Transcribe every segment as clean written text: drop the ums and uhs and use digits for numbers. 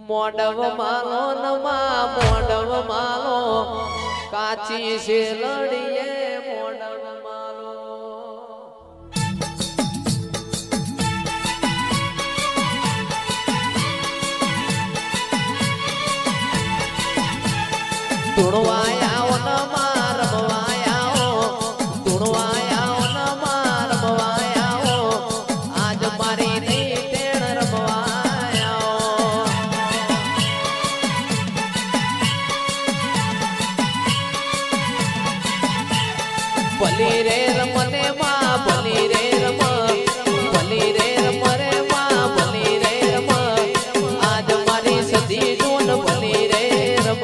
મોડવ માલો નમા મોડવ માલો કાચી છે લડીએ મોડવ માલો ધૂણવાયા નમા રમવાયા ધૂણવાયા નમા રમવાયા આજ મારી નહીં તેણ રમવાયા ભલી રે રમને માં ભલી રે રમ ભલી રે રમ રે માં ભલી રે રમ આજ મારી સધી જૂન ભલી રે રમ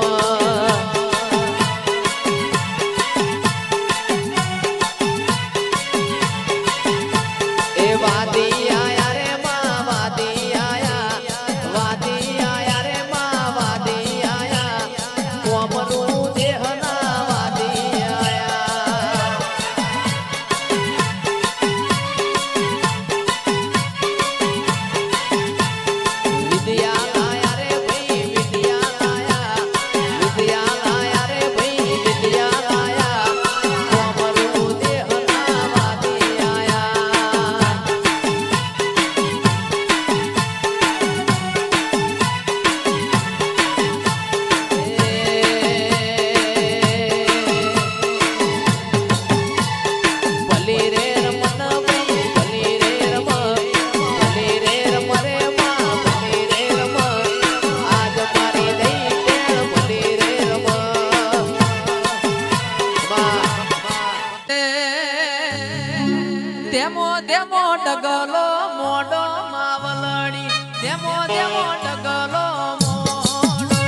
દેમો ડગલો મોડો માવલડી દેમો ડગલો મોડો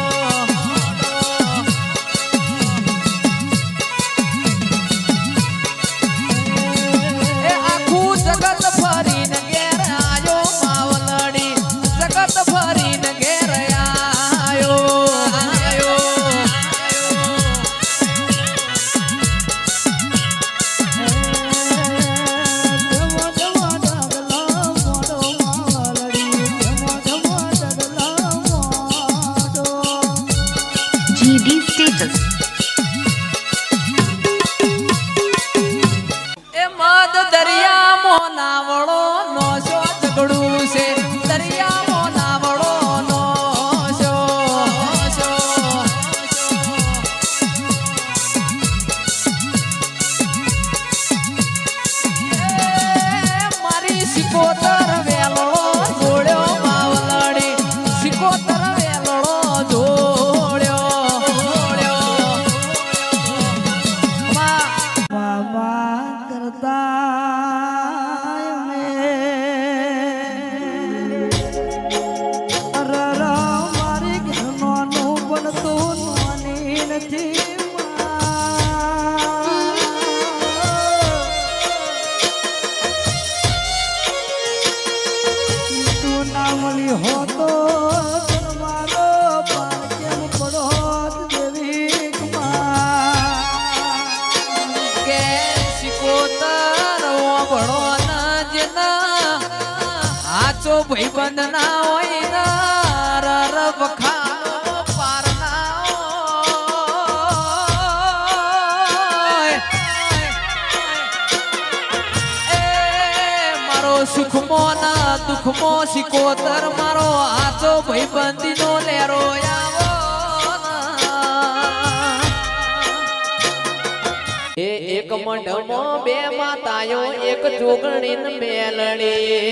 એ આખું જગત ફરીને ઘેર આયો માવલડી જગત ફરીને ઘેર આયો status. એ મદ દરિયામાં નાવળો નોશો ઝઘડું છે દરિયામાં નાવળો નોશો મારી સિકોતર વેલો જોડ્યો માવલડી સિકોતર વેલો જોડ્યો હોતો મારો પાકેમ પડો દેવી કે સિકોતર ઓબળો ન જેના આચો ભાઈબંધ ના હોય ના રર વખાનો પાર ના હોય એ મારો સુખમો ના દુખમો સિકોતર મારો આચો ભાઈબંધી નો લેરો આવો એ એક મંડમો બે માતાયો એક જોગણીન મેલડી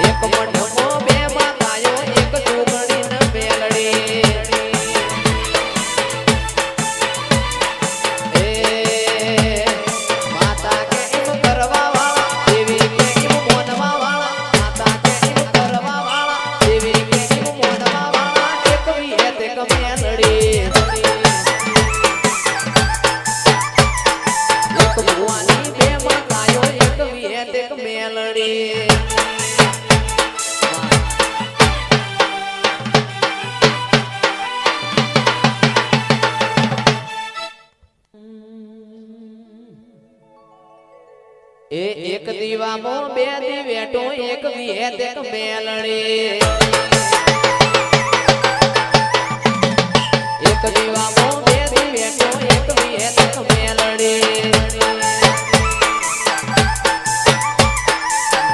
એક મંડમો બે માતાયો એક જોગણીન મેલડી એ માતા કે એમ કરવા વાળા દેવી કે એમ મોનવા વાળા માતા કે એમ કરવા વાળા દેવી કે એમ મોનવા વાળા એક વી તે મેલડી ભગવાનની બે માતાયો એક વી તે મેલડી એ એક દીવામાં બે દીવેટો એક વિહેત એક મેલડી એક દીવામાં બે દીવેટો એક વિહેત એક મેલડી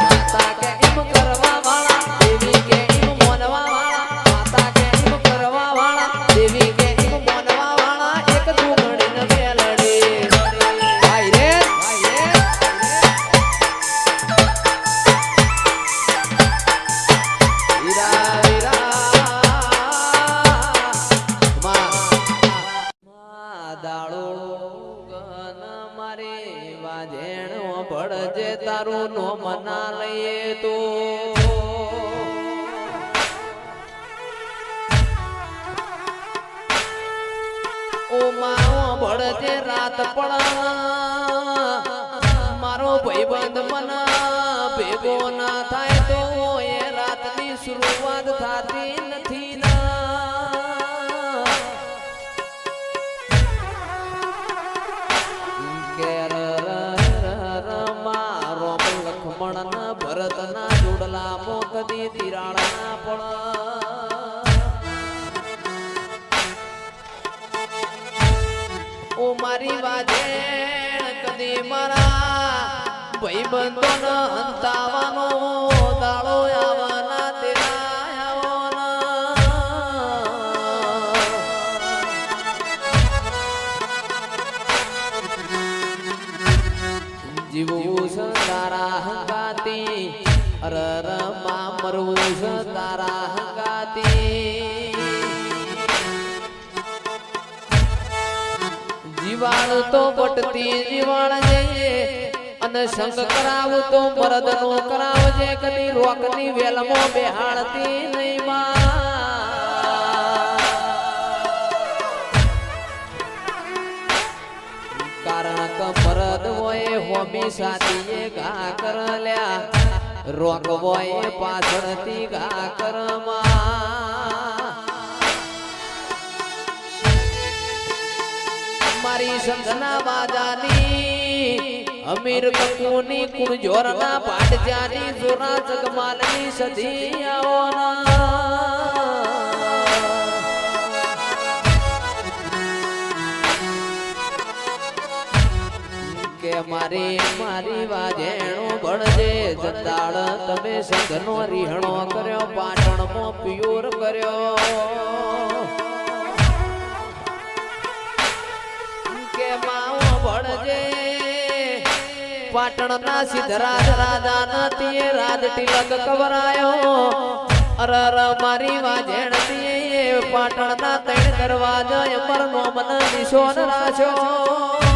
માતા કે એમ કરવા વાળા દેવી કે એમ મોનવા વાળા માતા કે એમ કરવા વાળા દેવી કે એમ મોનવા વાળા એક દુગણી ને મેલડી ભાઈ રે પડજે તારું નો મના લઈએ તો ઓ મારો ભળજે રાત પડા મારો ભાઈબંધ મના ભેગો ના થાય તો એ રાતની શરૂઆત થતી નથી ના કેર ભરત ના જોડલા મોકદી તિરાળ ના ઓ મારી વાજેણ કદી મારા ભાઈબંધો ન અંતાવાનો દાડો આવવાના તેરા જીવું તારા હંગાતી અરર માં મરવું તારા હંગાતી જીવાણ તો બટતી જીવાણ જઈએ અને સંગ કરાવું તો મરદ નો કરાવજે કદી રોકની વેલમો બેહાડતી નહીં માં કારણ કે મરદ હોય હોમી સાથીએ ઘા કર લ્યા રોક હોય પાછળથી ઘા કરમાં મારી સંધના બાજાની અમીર કપૂની કુણજોરના પાટજાની જોરા જગમાલની સધી કે મારી વાજેણો ભણજે જંદાળ તમે સંઘનો રીહણો કર્યો પાટણમાં પિયોર કર્યો કે માવો ભણજે પાટણના સિદ્ધરાજ રાજા નથી રાજ તિલક કવરાયો અરર મારી વાજેણ પાટણના ત્રણ દરવાજા અમર નો મન નિશોન રાખ્યો